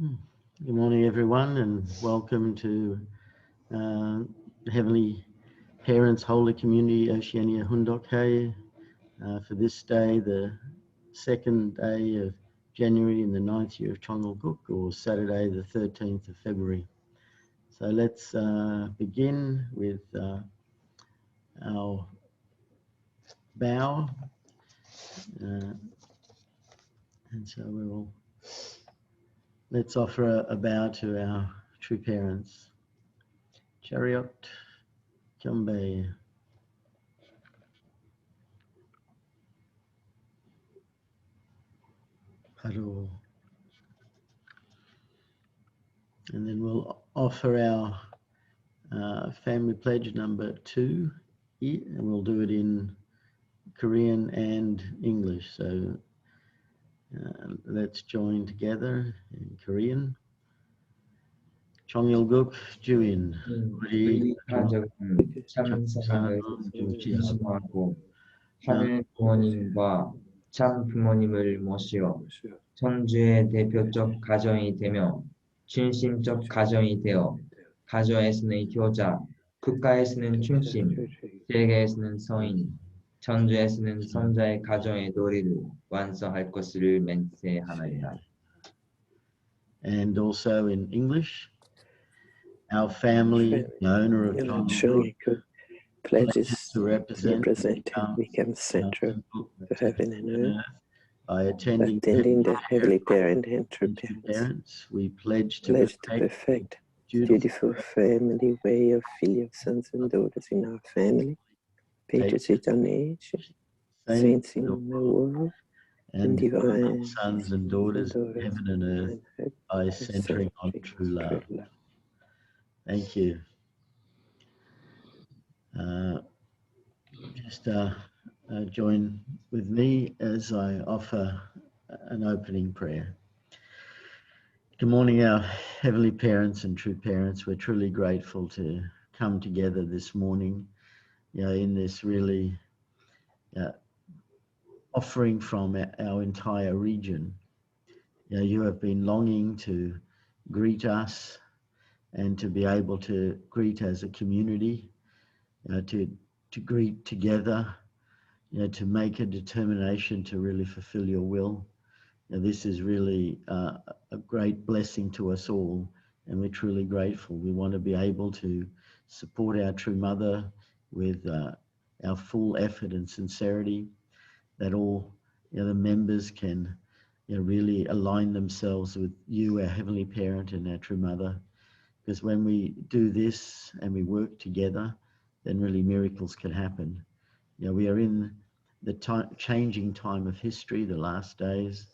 Good morning, everyone, and welcome to Heavenly Parents Holy Community Oceania Hundoke for this day, the second day of January in the 9th year of Chongalguk, or Saturday, the 13th of February. So let's begin with our bow, and so let's offer a bow to our true parents. Chariot, Kyombe. Paru. And then we'll offer our family pledge number 2, and we'll do it in Korean and English. So let's join together in Korean. 청일국 주인, 우리 우리 가족은 참 사랑을 조심하고 하늘 부모님과 참 부모님을 모시어 천주의 대표적 가정이 되며 진심적 가정이 되어 가정에서는 효자, 국가에서는 충신, 세계에서는 성인, 천주에서는 성자의 가정의 도리를 완성할 것을 맹세하나이다. And also in English, our family, the owner of Chongalguk, pledges to represent become center of heaven and earth. By attending the Heavenly Parent and True Parents, we pledge to perfect beautiful family way of filial sons and daughters in our family, patriots on age, saints in the world, and divine sons and daughters of heaven and earth by centering on true love. Thank you. Just join with me as I offer an opening prayer. Good morning, our Heavenly Parents and True Parents. We're truly grateful to come together this morning, in this really offering from our entire region. You have been longing to greet us and to be able to greet as a community, to greet together, to make a determination to really fulfill your will. This is really a great blessing to us all, and we're truly grateful. We want to be able to support our true mother with our full effort and sincerity, that all the members can really align themselves with you, our Heavenly Parent and our true mother. Because when we do this and we work together, then really miracles can happen. We are in the changing time of history, the last days,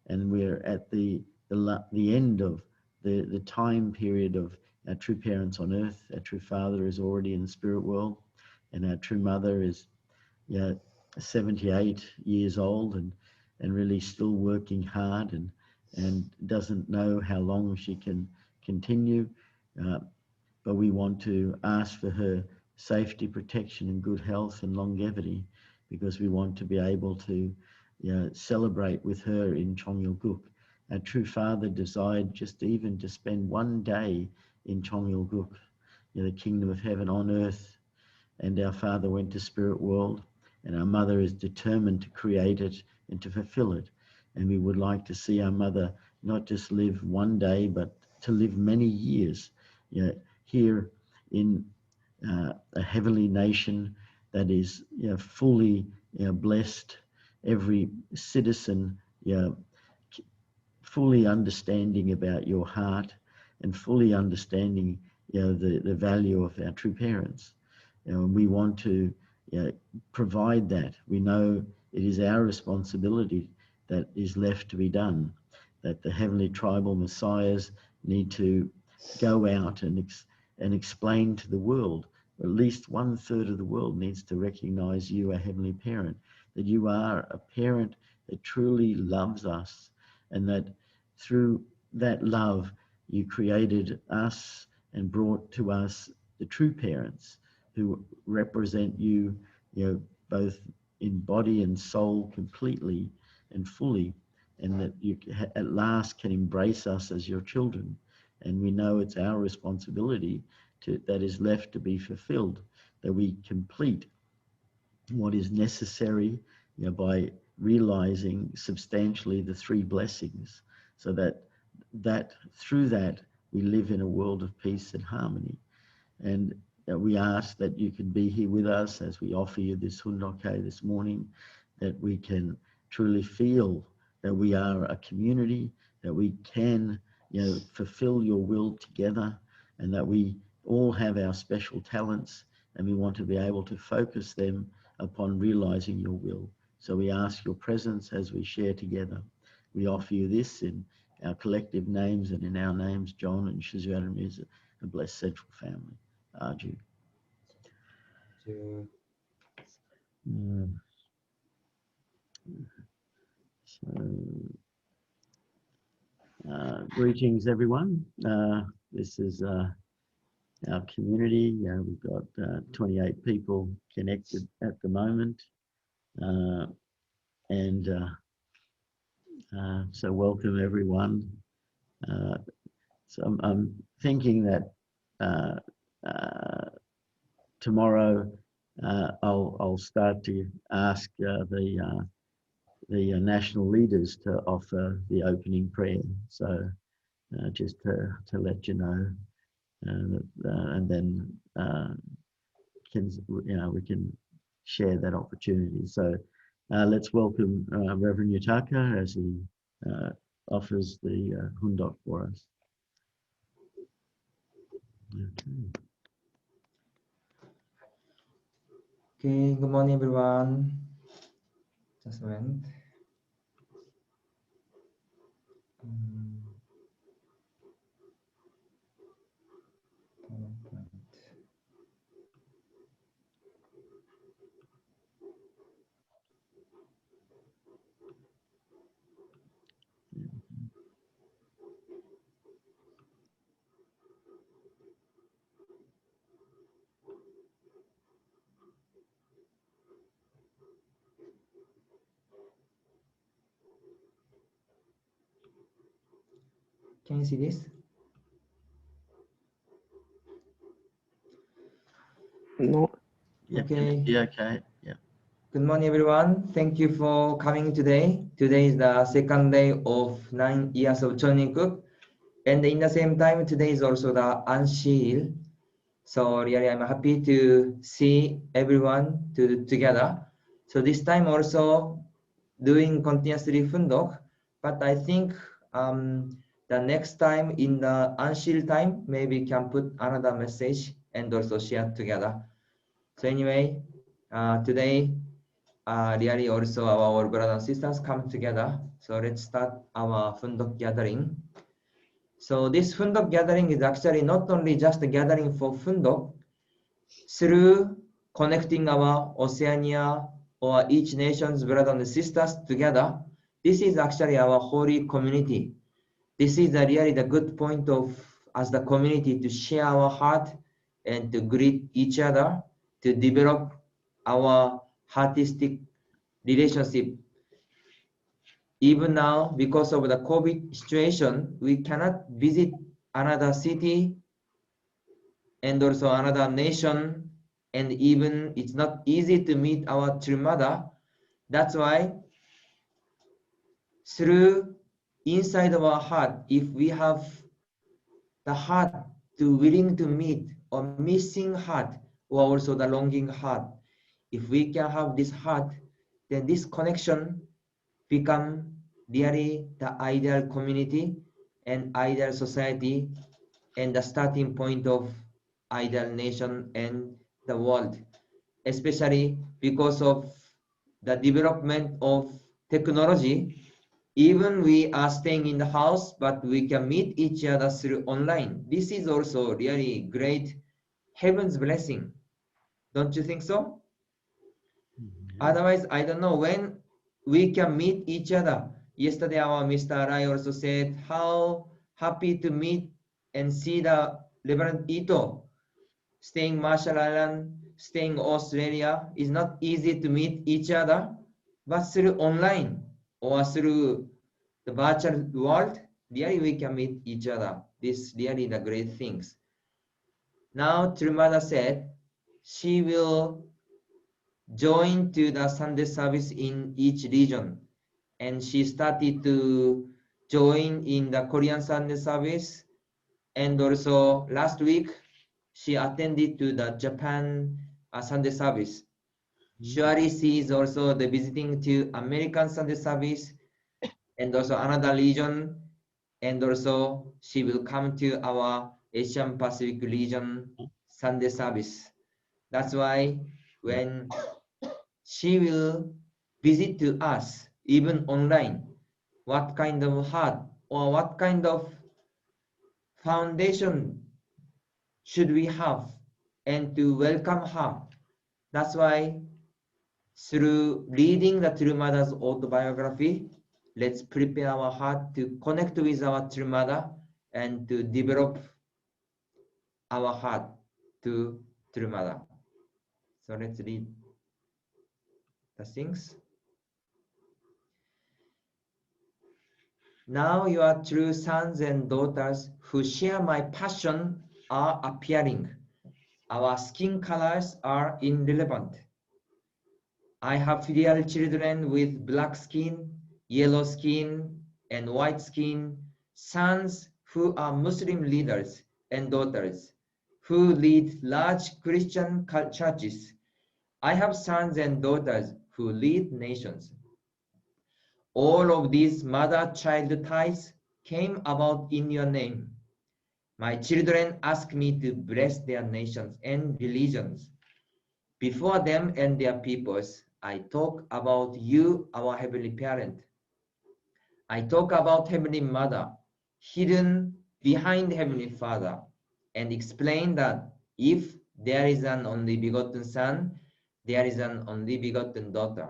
and we're at the end of the time period of our true parents on earth. Our true father is already in the spirit world, and our true mother is 78 years old and really still working hard and doesn't know how long she can continue. But we want to ask for her safety, protection, and good health and longevity, because we want to be able to celebrate with her in Chongalguk. Our true father desired just even to spend one day in Chongalguk, the kingdom of heaven on earth. And our father went to spirit world, and our mother is determined to create it and to fulfill it. And we would like to see our mother not just live one day, but to live many years here in a heavenly nation that is fully blessed, every citizen fully understanding about your heart and fully understanding the value of our true parents. And we want to provide that. We know it is our responsibility that is left to be done, that the heavenly tribal messiahs need to go out and explain to the world. At least 1/3 of the world needs to recognize you, a Heavenly Parent, that you are a parent that truly loves us, and that through that love you created us and brought to us the true parents who represent you, both in body and soul completely and fully. and that you at last can embrace us as your children. And we know it's our responsibility that is left to be fulfilled, that we complete what is necessary, by realizing substantially the three blessings, so that through that we live in a world of peace and harmony. And we ask that you can be here with us as we offer you this hundoke this morning, that we can truly feel that we are a community, that we can fulfill your will together, and that we all have our special talents, and we want to be able to focus them upon realizing your will. So we ask your presence as we share together. We offer you this in our collective names and in our names, John and Shizuan is a blessed central family. Arju. Greetings, everyone. This is our community. We've got 28 people connected at the moment. So welcome, everyone. So I'm thinking that tomorrow I'll start to ask the national leaders to offer the opening prayer. So just to let you know, and then we can share that opportunity. So let's welcome Reverend Yutaka as he offers the hundok for us. Okay, good morning, everyone. Just a moment. Can you see this? No. Okay. Yeah, okay. Yeah. Good morning, everyone. Thank you for coming today. Today is the second day of 9 years of Chonnikuk. And in the same time, today is also the unseal. So really, I'm happy to see everyone together. So this time also doing continuously fundok, but I think the next time in the unseal time, maybe can put another message and also share together. So anyway, today, really also our brothers and sisters come together. So let's start our fundok gathering. So this fundok gathering is actually not only just a gathering for fundok, through connecting our Oceania or each nation's brothers and sisters together. This is actually our holy community. This is really the good point of as the community to share our heart and to greet each other, to develop our artistic relationship. Even now, because of the COVID situation, we cannot visit another city and also another nation, and even it's not easy to meet our true mother. That's why through inside of our heart, if we have the heart to willing to meet or missing heart or also the longing heart, if we can have this heart, then this connection become really the ideal community and ideal society and the starting point of ideal nation and the world, especially because of the development of technology. Even we are staying in the house, but we can meet each other through online. This is also really great heaven's blessing. Don't you think so? Otherwise, I don't know when we can meet each other. Yesterday, our Mr. Rai also said how happy to meet and see the Reverend Ito. Staying Marshall Island, staying Australia is not easy to meet each other, but through online or through the virtual world, really we can meet each other. This really the great things. Now Trumada said she will join to the Sunday service in each region, and she started to join in the Korean Sunday service, and also last week she attended to the Japan Sunday service. Surely she is also the visiting to American Sunday service and also another region, and also she will come to our Asian Pacific region Sunday service. That's why when she will visit to us, even online, what kind of heart or what kind of foundation should we have and to welcome her. That's why through reading the True Mother's autobiography, let's prepare our heart to connect with our True Mother and to develop our heart to True Mother. So let's read the things. Now your true sons and daughters who share my passion are appearing. Our skin colors are irrelevant. I have filial children with black skin, yellow skin, and white skin, sons who are Muslim leaders and daughters who lead large Christian churches. I have sons and daughters who lead nations. All of these mother-child ties came about in your name. My children ask me to bless their nations and religions. Before them and their peoples, I talk about you, our Heavenly Parent. I talk about Heavenly Mother, hidden behind Heavenly Father, and explain that if there is an only begotten Son, there is an only begotten daughter.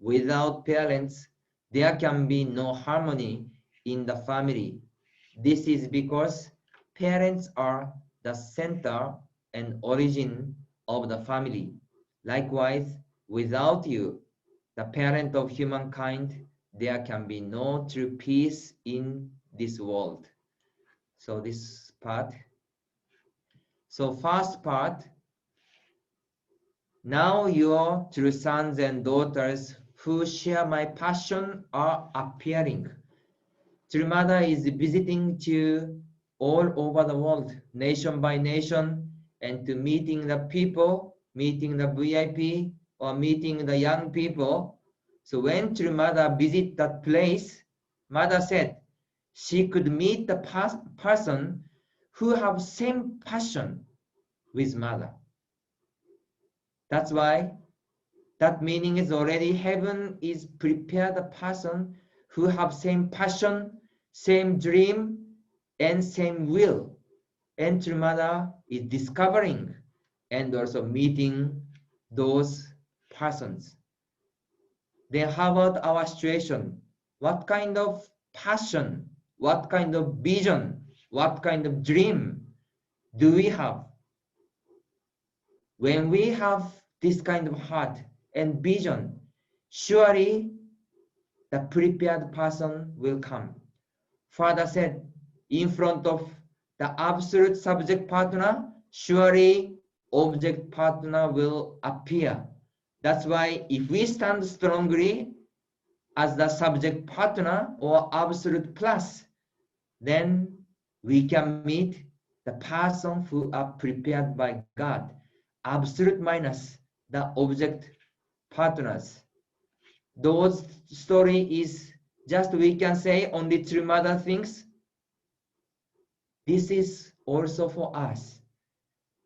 Without parents, there can be no harmony in the family. This is because parents are the center and origin of the family. Likewise, without you, the parent of humankind, there can be no true peace in this world. So this part. So first part, now your true sons and daughters who share my passion are appearing. True Mother is visiting to all over the world, nation by nation, and to meeting the people, meeting the VIP, or meeting the young people. So when True Mother visit that place, Mother said she could meet the person who have same passion with Mother. That's why that meaning is already heaven is prepared the person who have same passion, same dream, and same will. And True Mother is discovering and also meeting those persons. Then how about our situation? What kind of passion, what kind of vision, what kind of dream do we have? When we have this kind of heart and vision, surely the prepared person will come. Father said, in front of the absolute subject partner, surely object partner will appear. That's why if we stand strongly as the subject partner or absolute plus, then we can meet the person who are prepared by God. Absolute minus the object partners. Those story is just we can say only True Mother things. This is also for us.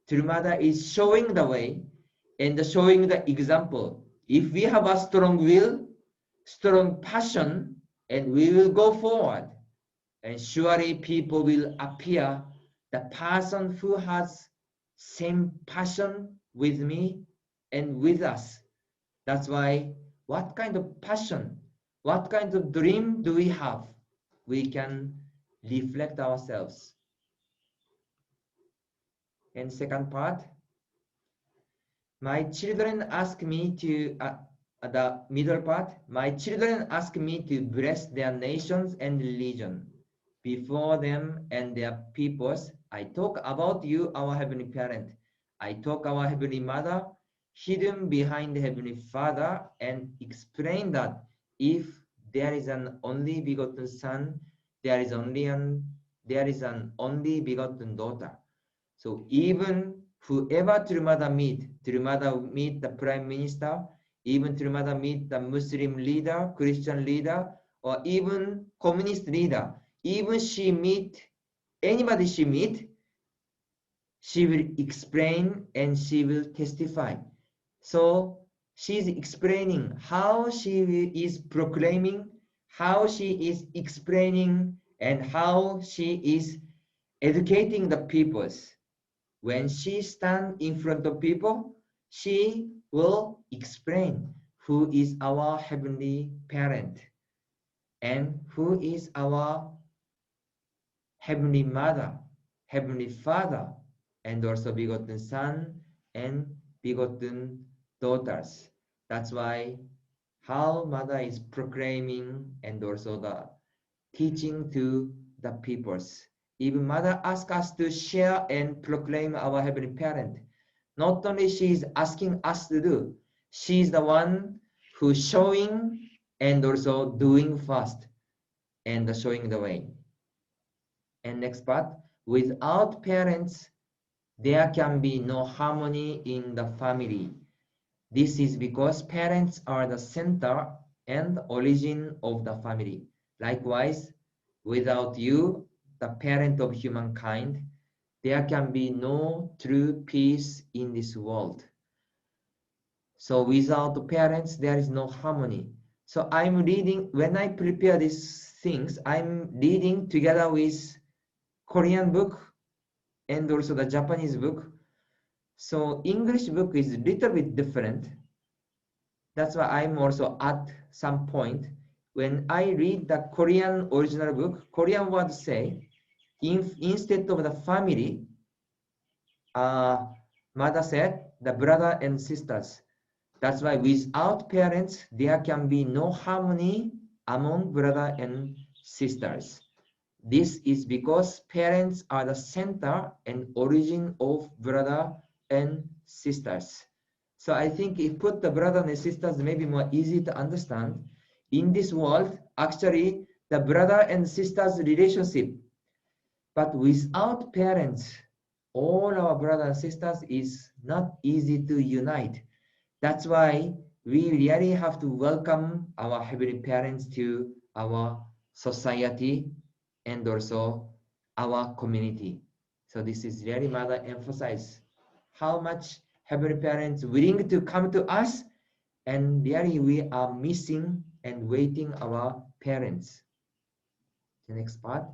True Mother is showing the way and showing the example. If we have a strong will, strong passion, and we will go forward, and surely people will appear, the person who has same passion with me and with us. That's why what kind of passion, what kind of dream do we have? We can reflect ourselves. And second part, my children ask me to the middle part, my children ask me to bless their nations and religion. Before them and their peoples, I talk about you, our Heavenly Parent. I talk our Heavenly Mother, hidden behind the Heavenly Father, and explain that if there is an only begotten Son, there is an only begotten daughter. So even whoever Trumada meet the Prime Minister, even Trumada meet the Muslim leader, Christian leader, or even communist leader, even she meet anybody she meet, she will explain and she will testify. So she's explaining how she is proclaiming, how she is explaining, and how she is educating the peoples. When she stands in front of people, she will explain who is our Heavenly Parent and who is our Heavenly Mother, Heavenly Father, and also begotten Son and begotten daughters. That's why how Mother is proclaiming and also the teaching to the peoples. Even Mother asks us to share and proclaim our Heavenly Parent. Not only she is asking us to do, she is the one who's showing and also doing first and showing the way. And next part, without parents, there can be no harmony in the family. This is because parents are the center and origin of the family. Likewise, without you, the parent of humankind, there can be no true peace in this world. So without parents, there is no harmony. So I'm reading, when I prepare these things, I'm reading together with Korean book and also the Japanese book. So English book is a little bit different. That's why I'm also at some point, when I read the Korean original book, Korean words say, instead of the family, mother said, the brother and sisters. That's why without parents, there can be no harmony among brother and sisters. This is because parents are the center and origin of brother and sisters. So I think if put the brother and sisters, maybe more easy to understand. In this world, actually, the brother and sisters relationship, but without parents, all our brothers and sisters is not easy to unite. That's why we really have to welcome our Heavenly Parents to our society and also our community. So this is really Mother emphasize how much Heavenly Parents willing to come to us, and really we are missing and waiting our parents. The next part.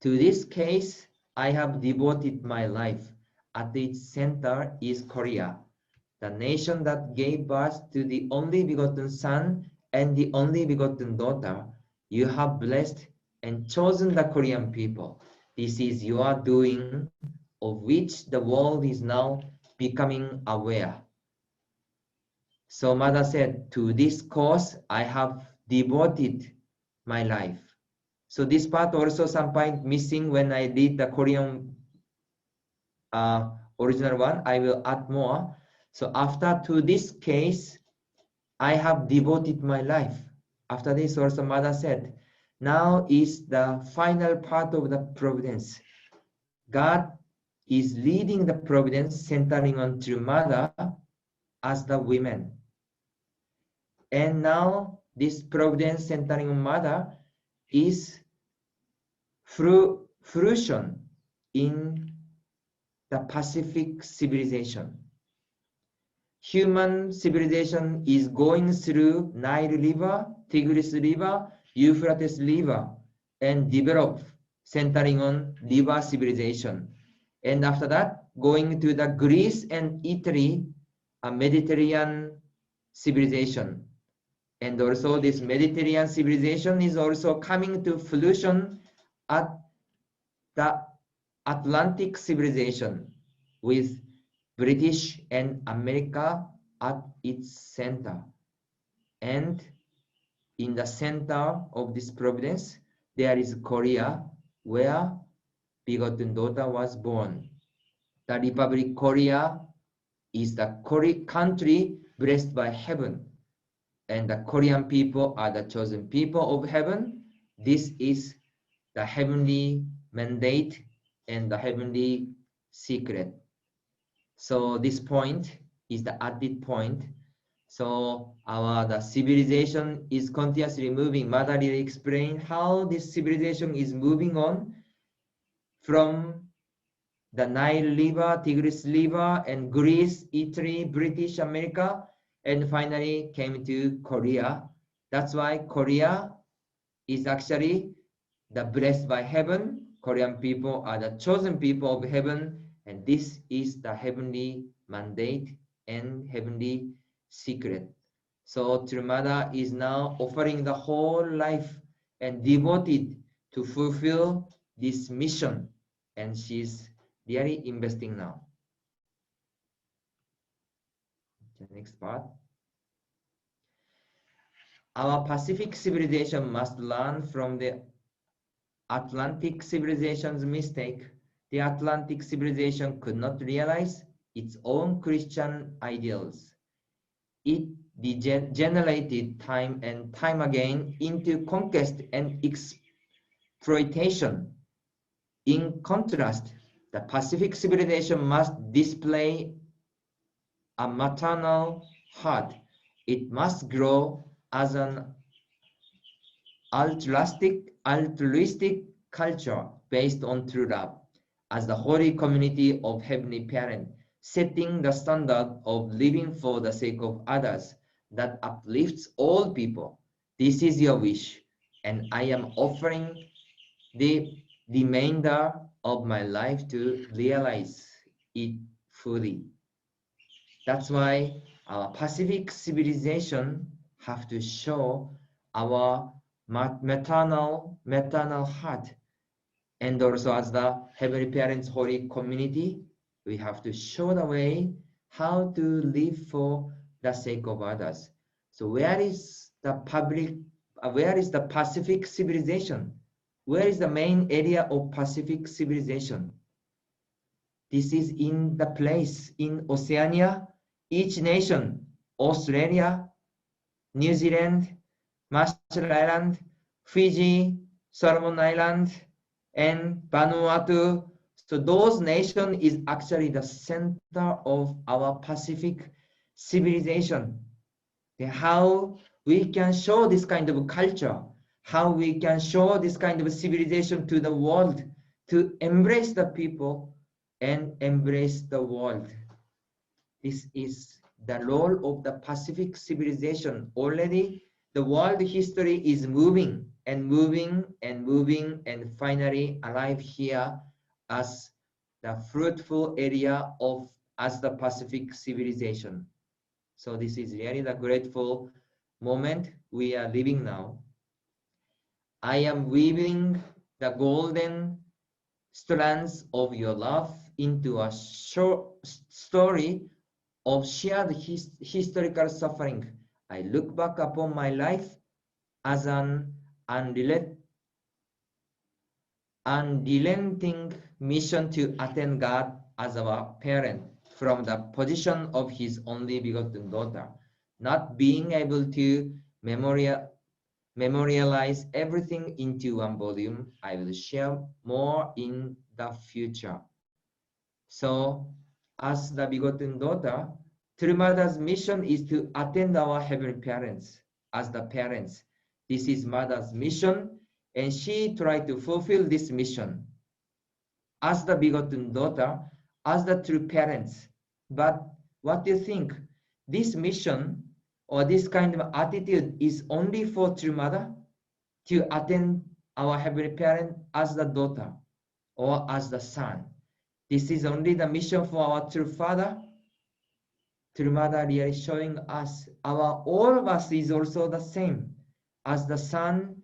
To this case, I have devoted my life. At its center is Korea, the nation that gave birth to the only begotten Son and the only begotten daughter. You have blessed and chosen the Korean people. This is your doing, of which the world is now becoming aware. So Mother said, to this cause I have devoted my life. So this part also some point missing when I read the Korean original one. I will add more. So after to this case, I have devoted my life. After this also Mother said, now is the final part of the providence. God is leading the providence centering on true Mother as the women. And now this providence centering on Mother is fruition in the Pacific civilization. Human civilization is going through Nile River, Tigris River, Euphrates River, and develop centering on river civilization. And after that, going to the Greece and Italy, a Mediterranean civilization. And also this Mediterranean civilization is also coming to fruition at the Atlantic civilization with British and America at its center. And in the center of this providence, there is Korea, where begotten daughter was born. The Republic Korea is the country blessed by heaven, and the Korean people are the chosen people of heaven. This is the heavenly mandate and the heavenly secret. So this point is the added point. So the civilization is continuously moving. Mother Lily explained how this civilization is moving on from the Nile River, Tigris River, and Greece, Italy, British America, and finally came to Korea. That's why Korea is actually the blessed by heaven. Korean people are the chosen people of heaven, and this is the heavenly mandate and heavenly secret. So True Mother is now offering the whole life and devoted to fulfill this mission, and she's really investing now. The next part. Our Pacific civilization must learn from the Atlantic civilization's mistake. The Atlantic civilization could not realize its own Christian ideals. It degenerated time and time again into conquest and exploitation. In contrast, the Pacific civilization must display a maternal heart. It must grow as an altruistic culture based on true love, as the holy community of Heavenly Parent, setting the standard of living for the sake of others that uplifts all people. This is your wish, and I am offering the remainder of my life to realize it fully. That's why our Pacific civilization have to show our maternal heart, and also as the Heavenly Parents Holy Community, we have to show the way how to live for the sake of others. So where is the Pacific civilization? Where is the main area of Pacific civilization? This is in the place in Oceania. Each nation, Australia, New Zealand, Marshall Island, Fiji, Solomon Island, and Vanuatu. So those nations is actually the center of our Pacific civilization. How we can show this kind of culture, how we can show this kind of civilization to the world, to embrace the people and embrace the world. This is the role of the Pacific civilization. Already the world history is moving and moving and moving, and finally arrive here as the fruitful area of as the Pacific civilization. So this is really the grateful moment we are living now. I am weaving the golden strands of your love into a short story of shared historical suffering. I look back upon my life as an unrelenting mission to attend God as our parent from the position of His only begotten daughter, not being able to memorialize everything into one volume. I will share more in the future. So, as the begotten daughter, True Mother's mission is to attend our heavenly parents as the parents. This is Mother's mission, and she tried to fulfill this mission as the begotten daughter, as the true parents. But what do you think? This mission or this kind of attitude is only for True Mother to attend our heavenly parent as the daughter or as the son. This is only the mission for our true father. True Mother really showing us all of us is also the same as the son,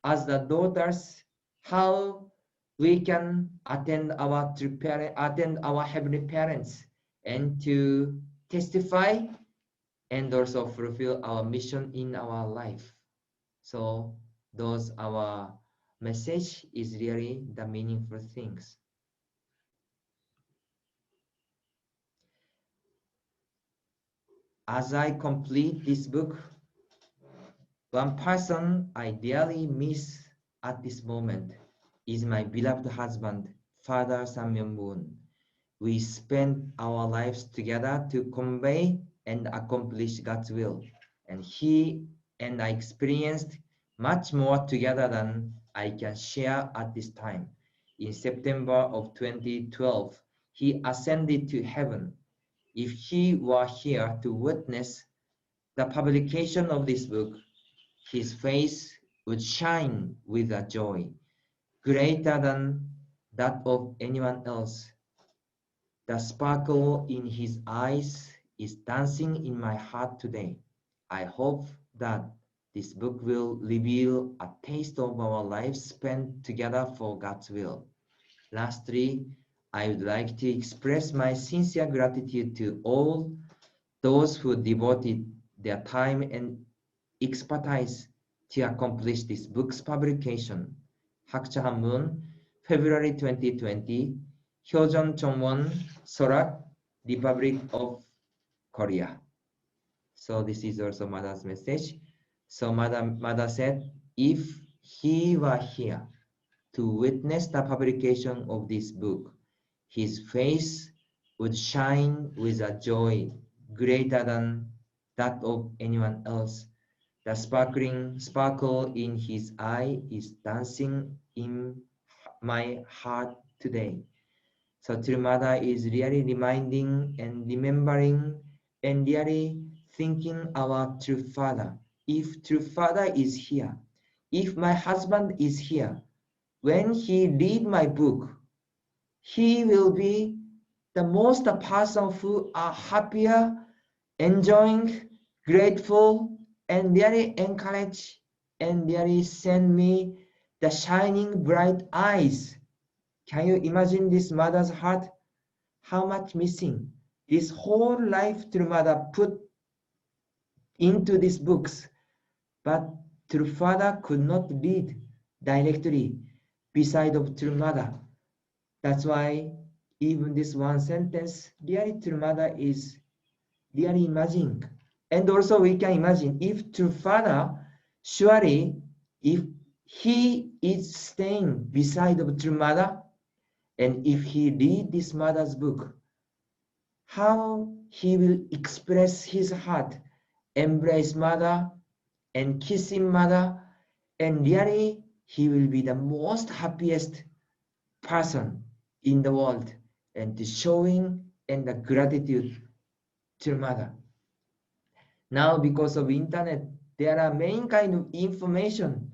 as the daughters, how we can attend our true parent, attend our heavenly parents, and to testify and also fulfill our mission in our life. So those our message is really the meaningful things. As I complete this book, one person I dearly miss at this moment is my beloved husband, Father Sam Myung-moon. We spent our lives together to convey and accomplish God's will, and he and I experienced much more together than I can share at this time. In September of 2012, he ascended to heaven. If he were here to witness the publication of this book, his face would shine with a joy greater than that of anyone else. The sparkle in his eyes is dancing in my heart today. I hope that this book will reveal a taste of our lives spent together for God's will. Lastly, I would like to express my sincere gratitude to all those who devoted their time and expertise to accomplish this book's publication. Hakcha Hanmun, February 2020, Hyojeon Chongwon, Sorak, Republic of Korea. So this is also Mother's message. So Mother said, if he were here to witness the publication of this book, his face would shine with a joy greater than that of anyone else. The sparkle in his eye is dancing in my heart today. So True Mother is really reminding and remembering and really thinking our True Father. If True Father is here, if my husband is here, when he read my book, he will be the most person who are happier, enjoying, grateful, and really encourage and really send me the shining bright eyes. Can you imagine this mother's heart? How much missing this whole life True Mother put into these books, but True Father could not read directly beside of True Mother. That's why even this one sentence, really True Mother is really imagining. And also we can imagine if True Father, surely if he is staying beside of True Mother, and if he read this mother's book, how he will express his heart, embrace mother and kissing mother, and really he will be the most happiest person in the world, and the showing and the gratitude to mother. Now because of internet, there are many kind of information,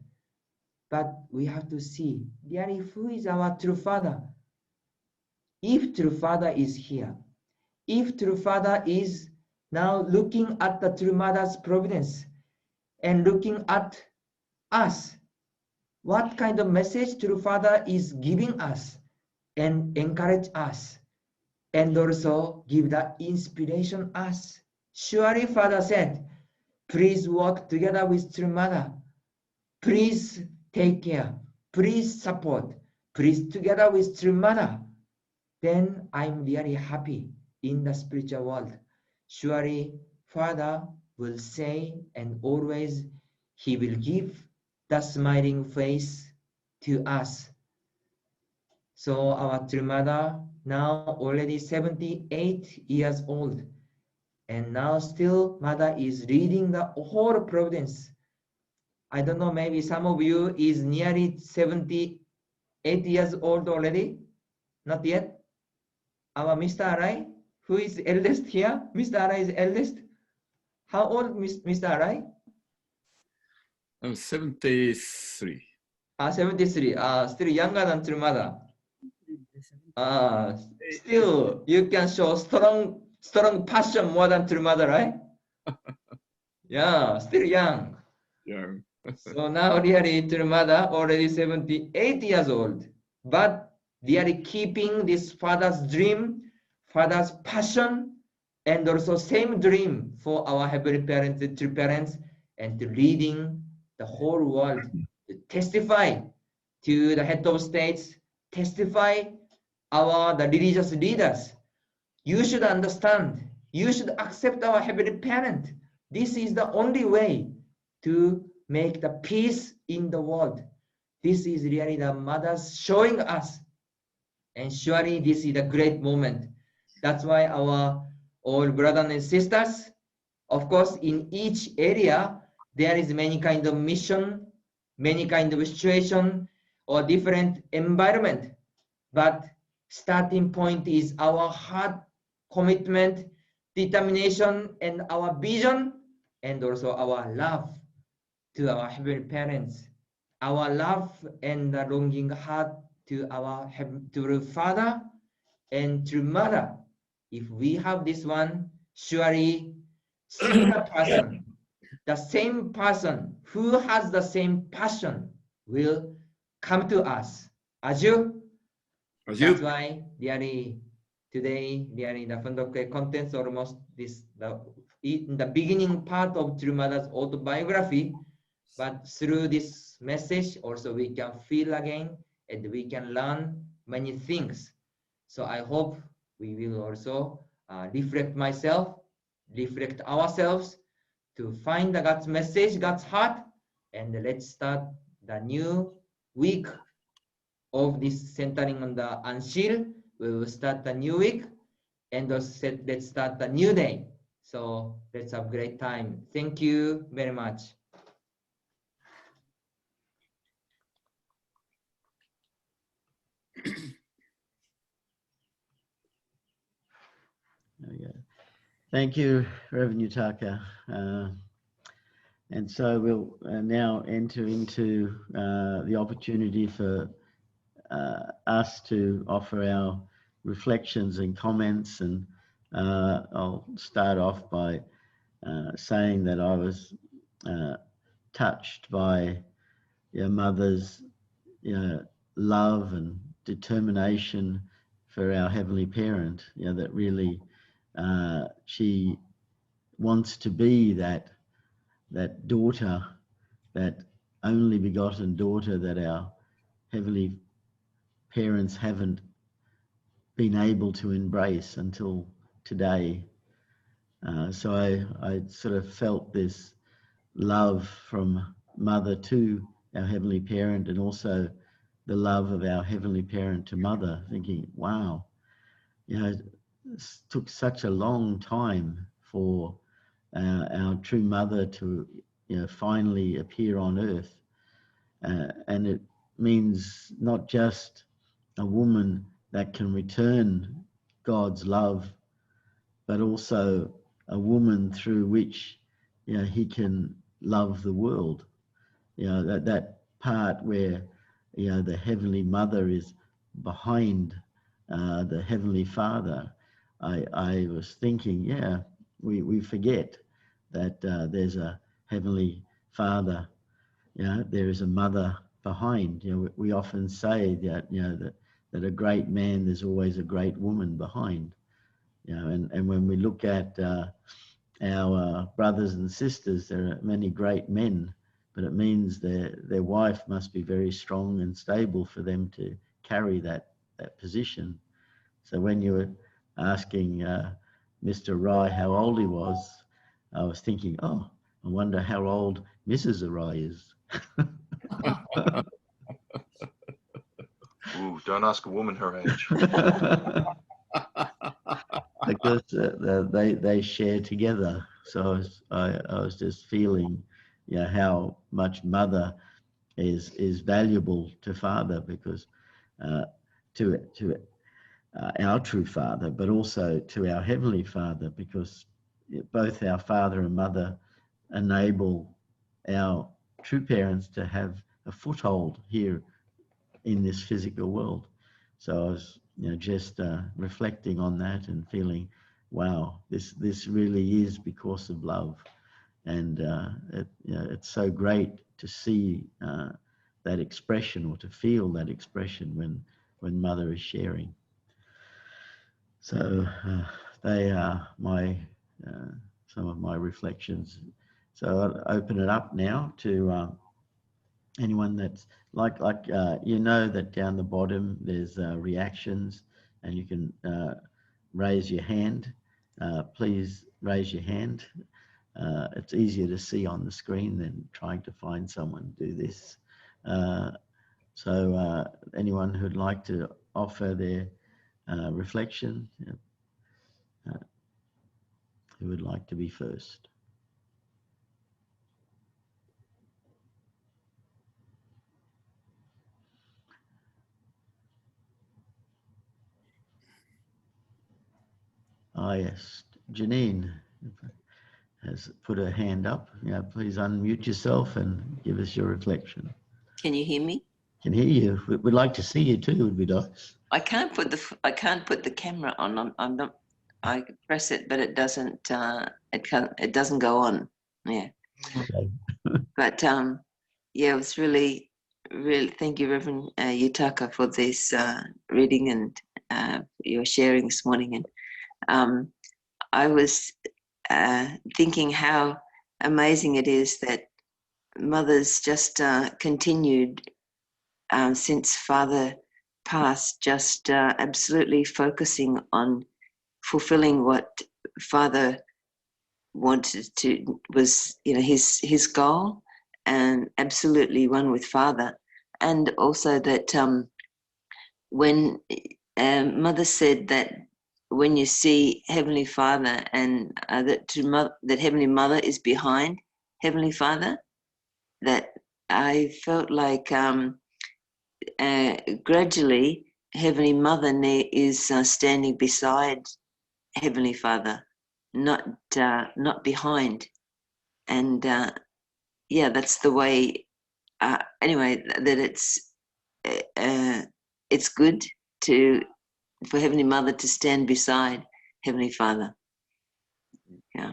but we have to see really who is our True Father. If True Father is here, if True Father is now looking at the True Mother's providence and looking at us, what kind of message True Father is giving us and encourage us, and also give the inspiration us. Surely Father said, please work together with True Mother. Please take care. Please support. Please together with True Mother. Then I'm really happy in the spiritual world. Surely Father will say, and always he will give the smiling face to us. So our True Mother now already 78 years old, and now still Mother is reading the whole providence. I don't know, maybe some of you is nearly 78 years old already. Not yet. Our Mr. Arai, who is eldest here? Mr. Arai is eldest. How old Mr. Arai? I'm 73. 73. Still younger than True Mother. Still you can show strong passion more than True Mother, right? Yeah, still young. Young. So now really True Mother already 78 years old, but really keeping this father's dream, father's passion, and also same dream for our heavenly parents, the true parents, and to leading the whole world to testify to the head of states, testify the religious leaders. You should understand, you should accept our heavenly parent. This is the only way to make the peace in the world. This is really the mothers showing us, and surely this is a great moment. That's why our all brothers and sisters, of course, in each area, there is many kind of mission, many kind of situation, or different environment. But starting point is our heart commitment, determination, and our vision, and also our love to our heavenly parents, our love and the longing heart to our to Father and to Mother. If we have this one, surely similar person, the same person who has the same passion will come to us. As you, that's why really today, really the fundamental contents almost this in the beginning part of True Mother's autobiography, but through this message also we can feel again and we can learn many things. So I hope we will also reflect myself, reflect ourselves to find the God's message, God's heart, and let's start the new week of this centering on the unsealed. We will start the new week, and also let's start the new day. So let's have a great time. Thank you very much. There we go. Thank you, Reverend Yutaka. And so we'll now enter into the opportunity for us to offer our reflections and comments. And I'll start off by saying that I was touched by your mother's love and determination for our Heavenly Parent, that really she wants to be that daughter, that only begotten daughter that our Heavenly Parents haven't been able to embrace until today. So I sort of felt this love from Mother to our Heavenly Parent, and also the love of our Heavenly Parent to Mother, thinking, wow, it took such a long time for our true Mother to finally appear on earth. And it means not just a woman that can return God's love, but also a woman through which he can love the world. That part where the Heavenly Mother is behind the Heavenly Father. I was thinking, we forget that there's a Heavenly Father. There is a mother behind. We often say that that a great man, there's always a great woman behind. And when we look at our brothers and sisters, there are many great men, but it means their wife must be very strong and stable for them to carry that position. So when you were asking Mr. Rai how old he was, I was thinking, oh, I wonder how old Mrs. Rai is. Ooh, don't ask a woman her age. Because they share together. So I was just feeling, how much Mother is valuable to Father, because to our true Father, but also to our Heavenly Father, because both our Father and Mother enable our true parents to have a foothold here in this physical world. So I was just reflecting on that and feeling, wow, this really is because of love. And it's so great to see that expression, or to feel that expression when Mother is sharing. So they are my some of my reflections. So I'll open it up now to anyone that's you know that down the bottom there's reactions, and you can raise your hand. Please raise your hand. It's easier to see on the screen than trying to find someone to do this. So anyone who'd like to offer their reflection, who would like to be first? Ah, yes, Janine has put her hand up. Yeah, please unmute yourself and give us your reflection. Can you hear me? Can hear you. We'd like to see you too, would be nice. I can't put the camera on. I'm not. I press it, but it doesn't. It doesn't go on. Yeah. Okay. But yeah, it was really. Thank you, Reverend Yutaka, for this reading and your sharing this morning. And I was thinking how amazing it is that mothers just continued since Father passed, just absolutely focusing on fulfilling what Father wanted to, was, you know, his goal, and absolutely one with Father. And also that when Mother said that when you see Heavenly Father, and that Heavenly Mother is behind Heavenly Father, that I felt like gradually Heavenly Mother is standing beside Heavenly Father, not behind. And yeah, that's the way. Anyway, that it's good for Heavenly Mother to stand beside Heavenly Father. Yeah,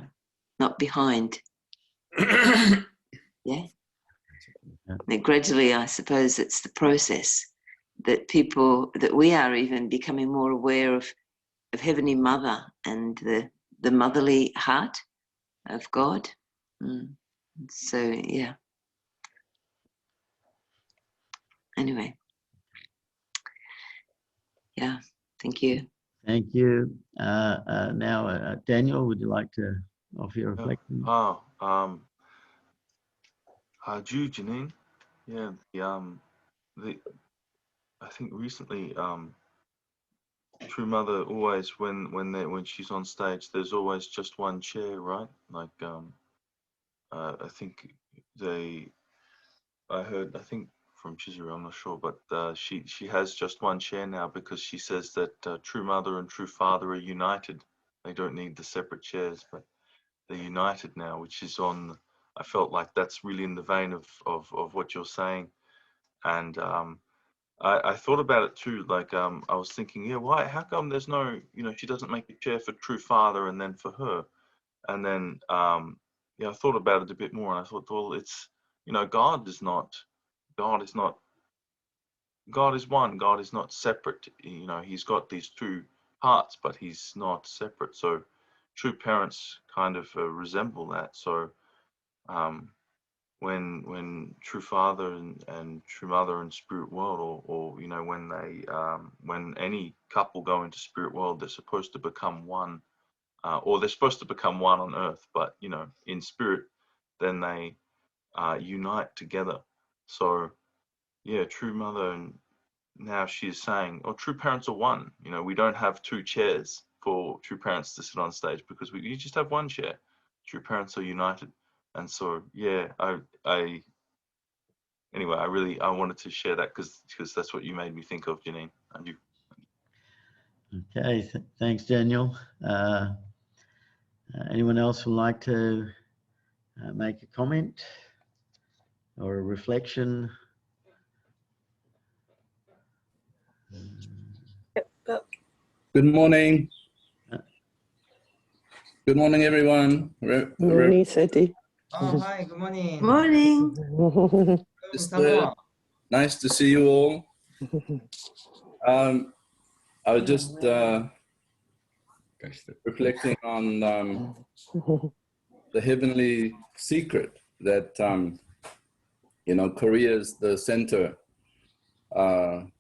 not behind. Yeah. And gradually, I suppose it's the process that we are even becoming more aware of Heavenly Mother and the motherly heart of God. So yeah. Anyway. Yeah. Thank you. Thank you. Now, Daniel, would you like to offer your reflection? Janine. Yeah, I think recently, True Mother always, when she's on stage, there's always just one chair, right? Like, I think I think from Chizuru, I'm not sure, but she has just one chair now, because she says that True Mother and True Father are united. They don't need the separate chairs, but they're united now, which is on. I felt like that's really in the vein of what you're saying, and I thought about it too. Like, I was thinking, yeah, why? How come there's no, she doesn't make a chair for True Father and then for her, and then yeah, I thought about it a bit more, and I thought, well, it's, God is one. God is not separate. He's got these two parts, but he's not separate. So true parents kind of resemble that. So when True Father and True Mother in Spirit World, or when any couple go into Spirit World, they're supposed to become one, or they're supposed to become one on Earth, but in spirit, then they unite together. So yeah, True Mother, and now she's saying, oh, true parents are one. We don't have two chairs for true parents to sit on stage, because you just have one chair. True parents are united. And so yeah, anyway, I wanted to share that because that's what you made me think of, Janine. And you. Okay, thanks, Daniel. Anyone else would like to make a comment or a reflection? Good morning. Good morning, everyone. Good morning, Seti. Oh, hi, good morning. Morning. Nice to see you all. I was just reflecting on the heavenly secret that, you know, Korea is the center.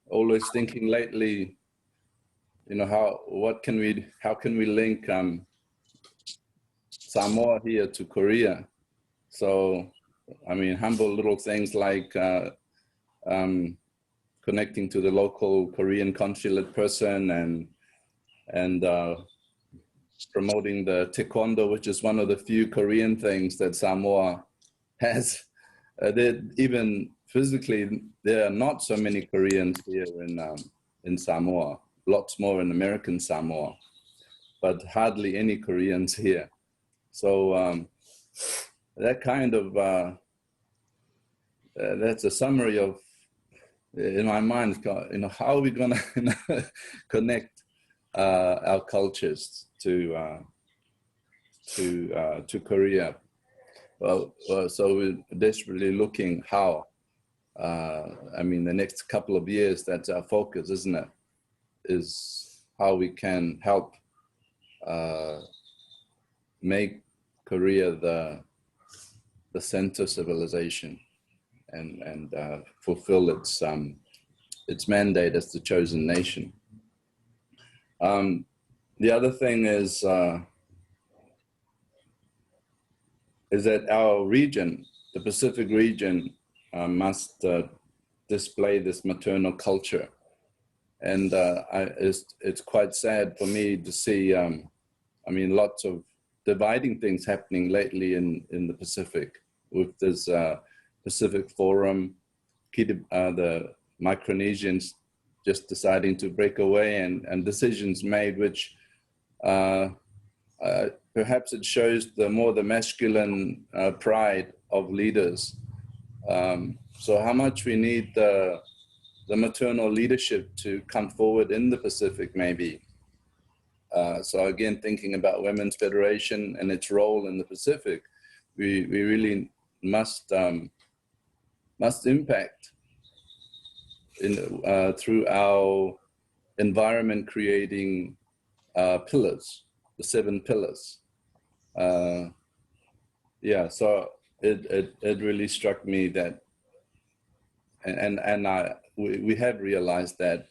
Always thinking lately, you know, how can we link Samoa here to Korea? So, I mean, humble little things like connecting to the local Korean consulate person and promoting the taekwondo, which is one of the few Korean things that Samoa has. Even physically, there are not so many Koreans here in Samoa. Lots more in American Samoa, but hardly any Koreans here. So that kind of that's a summary of, in my mind, you know, how are we going to connect our cultures to Korea? Well, so we're desperately looking how. I mean, the next couple of years, that's our focus, isn't it? Is how we can help make Korea the center civilization and fulfill its mandate as the chosen nation. The other thing is that our region, the Pacific region, must display this maternal culture. And it's quite sad for me to see, I mean, lots of dividing things happening lately in the Pacific, with this Pacific Forum, the Micronesians just deciding to break away, and decisions made which perhaps it shows the masculine pride of leaders. So how much we need the maternal leadership to come forward in the Pacific, maybe. So again, thinking about Women's Federation and its role in the Pacific, we really must impact through our environment creating pillars, the 7 pillars. Yeah, so it really struck me that, and we have realized that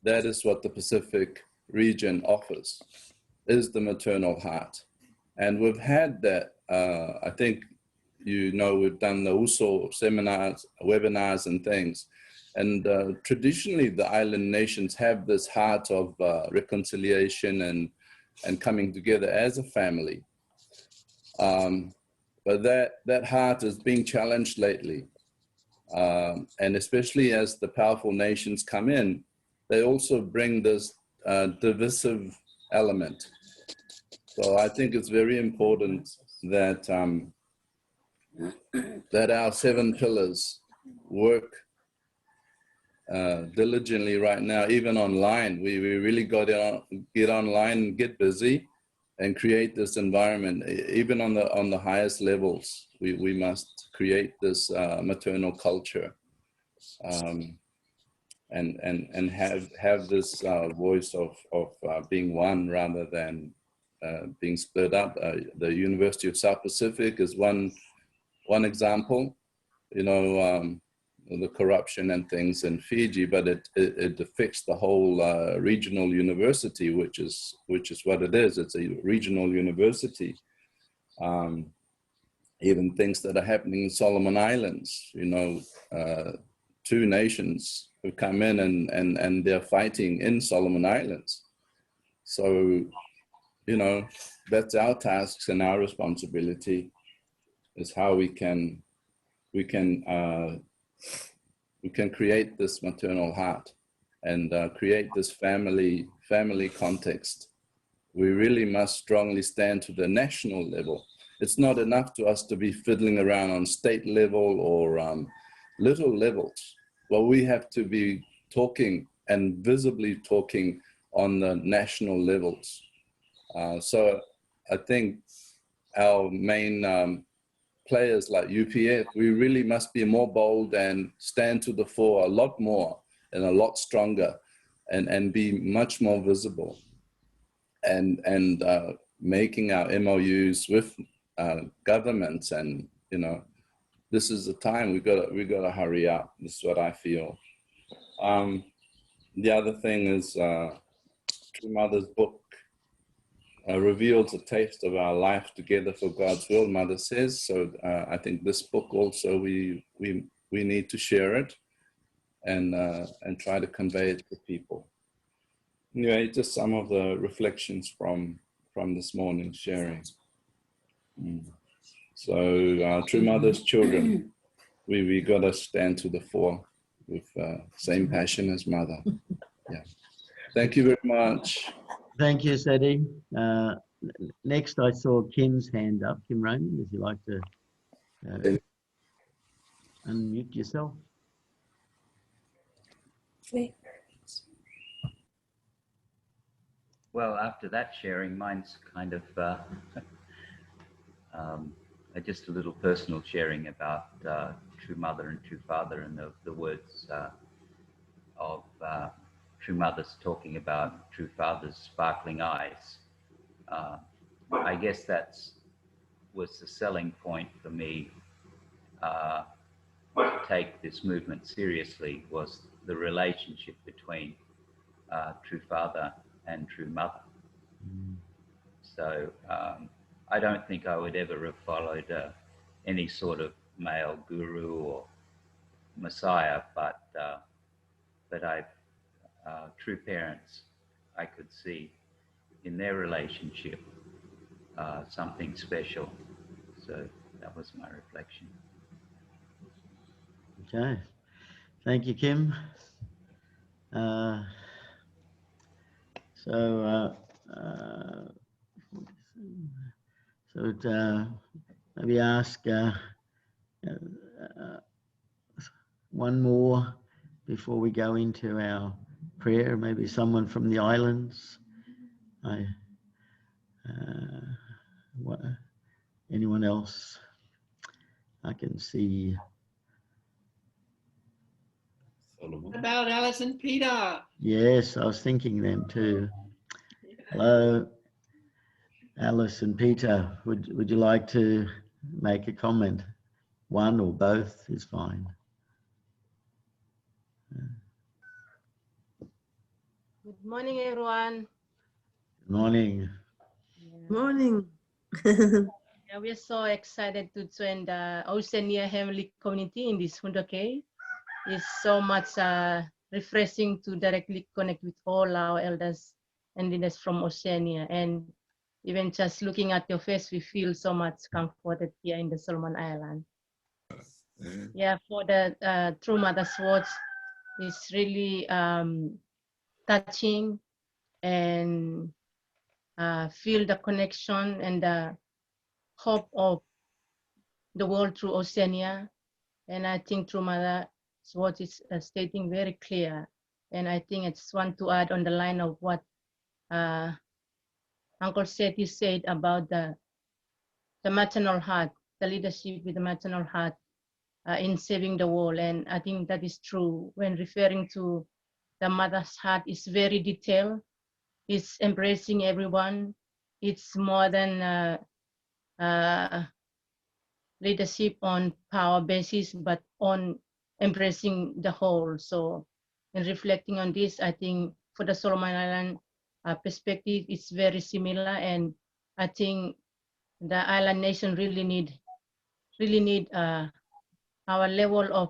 is what the Pacific region offers, is the maternal heart. And we've had that, I think, you know, we've done the USO seminars, webinars and things. And traditionally the island nations have this heart of reconciliation and coming together as a family. But that heart is being challenged lately. And especially as the powerful nations come in, they also bring this divisive element. So I think it's very important that that our 7 pillars work diligently right now, even online. We really got to get online and get busy and create this environment. Even on the highest levels, we must create this maternal culture, and have this voice of being one rather than being split up. The University of South Pacific is one example, you know, the corruption and things in Fiji, but it affects the whole regional university, which is what it is. It's a regional university. Even things that are happening in Solomon Islands, you know, 2 nations who come in and they're fighting in Solomon Islands. So, you know, that's our tasks and our responsibility, is how we can create this maternal heart and create this family context. We really must strongly stand to the national level. It's not enough to us to be fiddling around on state level or little levels. Well, we have to be talking and visibly talking on the national levels. So I think our main players like UPF, we really must be more bold and stand to the fore a lot more and a lot stronger and be much more visible. and making our MOUs with governments, and this is the time we gotta hurry up. This is what I feel. The other thing is True Mother's book reveals a taste of our life together for God's will, Mother says. So I think this book also we need to share it and try to convey it to people. Anyway, just some of the reflections from this morning's sharing. So True Mother's children, we gotta stand to the fore with same passion as Mother. Yeah. Thank you very much. Thank you, Seti. Next, I saw Kim's hand up. Kim Raymond, would you like to unmute yourself? Well, after that sharing, mine's kind of just a little personal sharing about True Mother and True Father, and the words of True Mother's talking about True Father's sparkling eyes. I guess was the selling point for me to take this movement seriously, was the relationship between True Father and True Mother. So I don't think I would ever have followed any sort of male guru or messiah, but true parents, I could see in their relationship something special. So that was my reflection. Okay, thank you, Kim. Maybe ask one more before we go into our prayer. Maybe someone from the islands. Anyone else? I can see. What about Alice and Peter? Yes, I was thinking them too. Hello, Alice and Peter. Would you like to make a comment? One or both is fine. Good morning, everyone. Good morning. Morning. Yeah, we're so excited to join the Oceania Heavenly Community in this Hundoke. It's so much refreshing to directly connect with all our elders and leaders from Oceania. And even just looking at your face, we feel so much comforted here in the Solomon Island. Yeah, for the True Mother's words, it's really touching, and feel the connection and the hope of the world through Oceania. And I think True Mother's words is stating very clear. And I think I just want to add on the line of what Uncle Seti said about the maternal heart, the leadership with the maternal heart in saving the world. And I think that is true when referring to the mother's heart. Is very detailed. It's embracing everyone. It's more than leadership on power basis, but on embracing the whole. So in reflecting on this, I think for the Solomon Island perspective, it's very similar. And I think the island nation really need our level of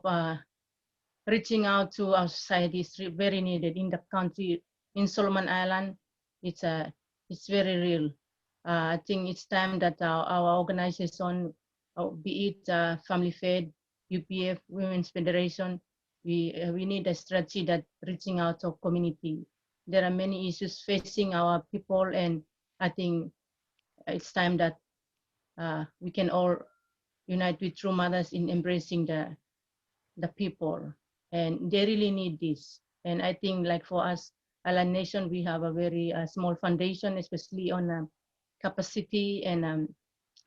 reaching out to our society is very needed in the country. In Solomon Island, it's very real. I think it's time that our organization, be it Family Fed, UPF, Women's Federation, we need a strategy that reaching out to community. There are many issues facing our people, and I think it's time that we can all unite with True Mothers in embracing the people, and they really need this. And I think, like for us, Island Nation, we have a very small foundation, especially on capacity and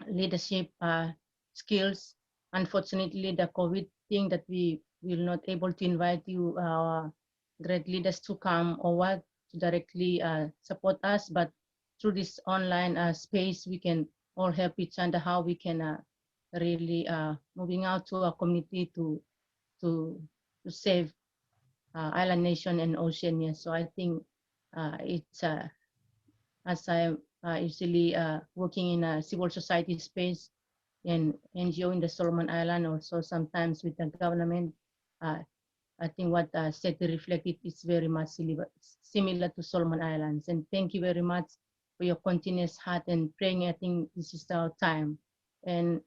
leadership skills. Unfortunately, the COVID thing that we will not able to invite you, our great leaders, to come or what to directly support us, but through this online space, we can all help each other, how we can really moving out to our community to save island nation and Oceania. So I think it's as I'm usually working in a civil society space and NGO in the Solomon Island, also sometimes with the government. I think what SETI reflected is very much similar to Solomon Islands. And thank you very much for your continuous heart and praying. I think this is our time. And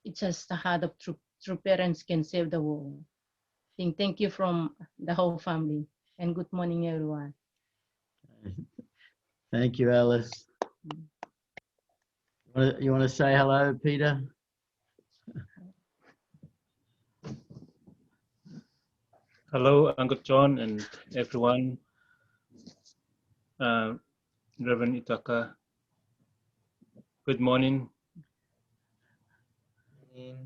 it's just the heart of true parents can save the world. Thank you from the whole family. And good morning, everyone. Thank you, Alice. You want to say hello, Peter? Hello, Uncle John and everyone. Reverend Itaka, good morning. I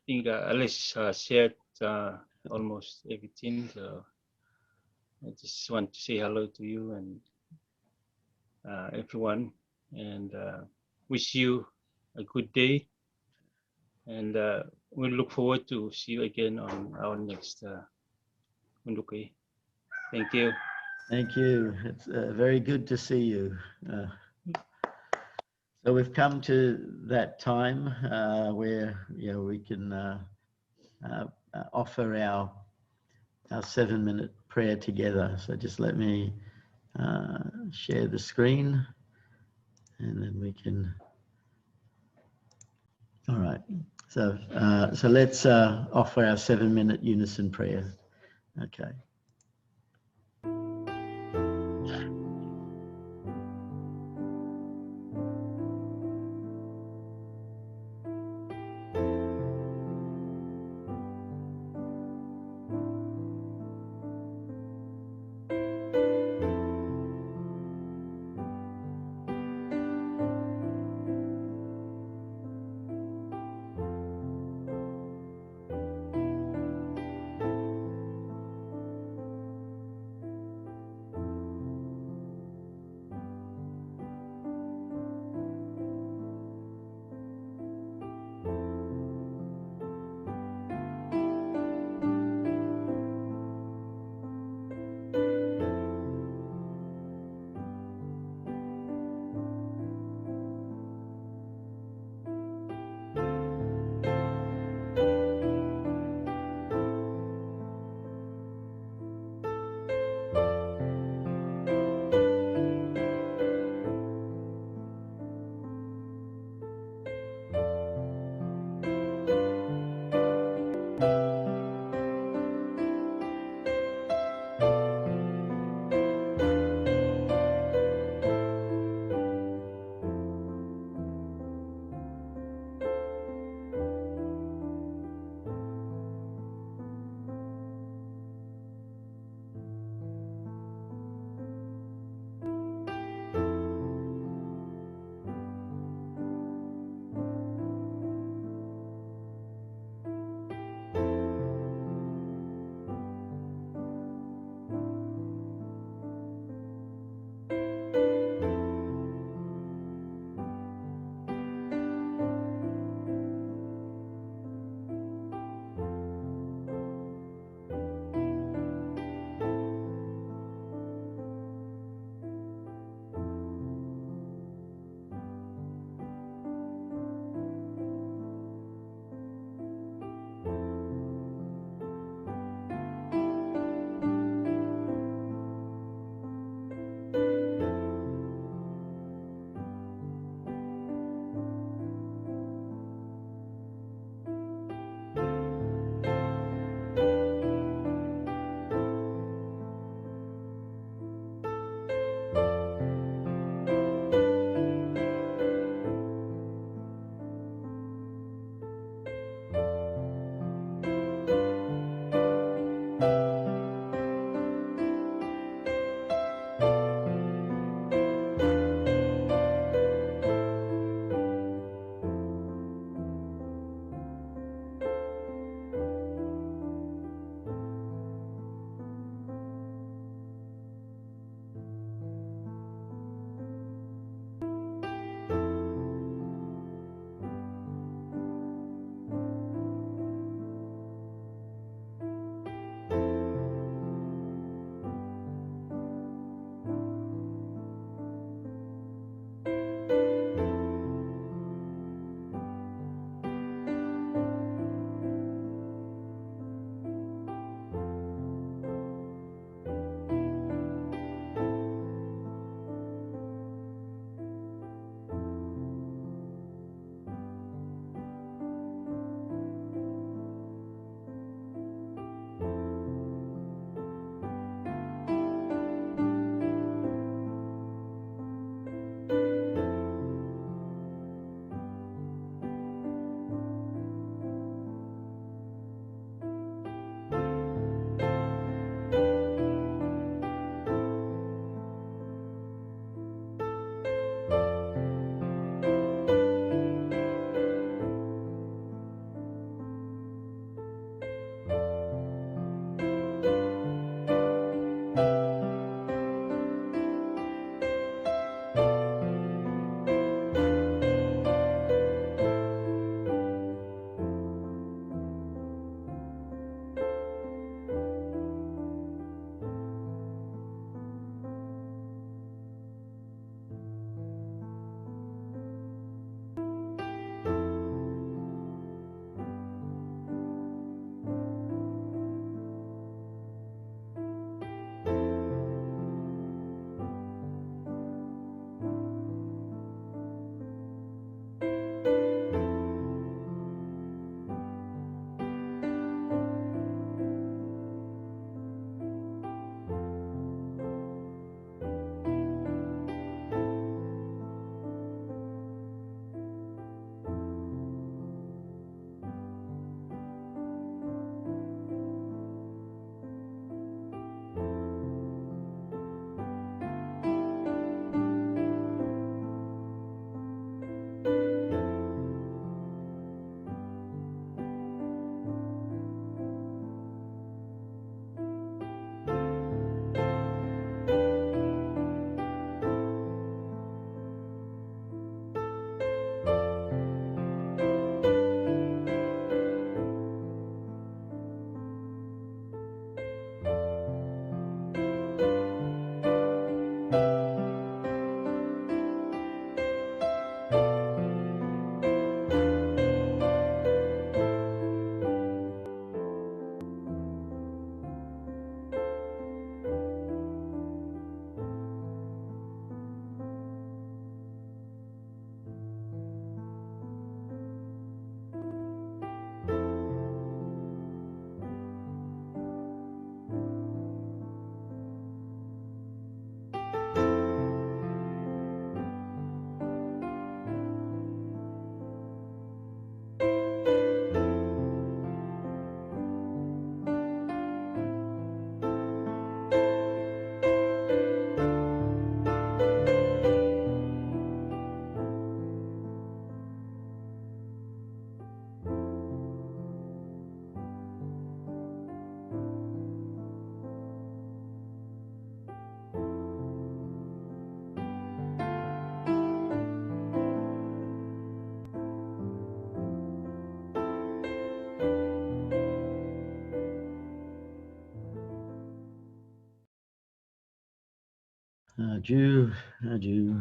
think Alice shared almost everything. So I just want to say hello to you and everyone, and wish you a good day. And we look forward to see you again on our next Unduki. Thank you. Thank you. It's very good to see you. So we've come to that time where we can offer our 7-minute prayer together. So just let me share the screen, and then we can. All right. So let's offer our 7-minute unison prayer. Okay. Adieu, adieu.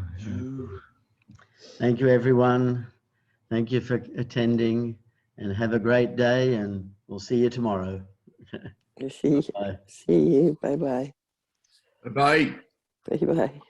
Thank you, everyone. Thank you for attending, and have a great day, and we'll see you tomorrow. See you. Bye-bye. Bye-bye. Bye-bye.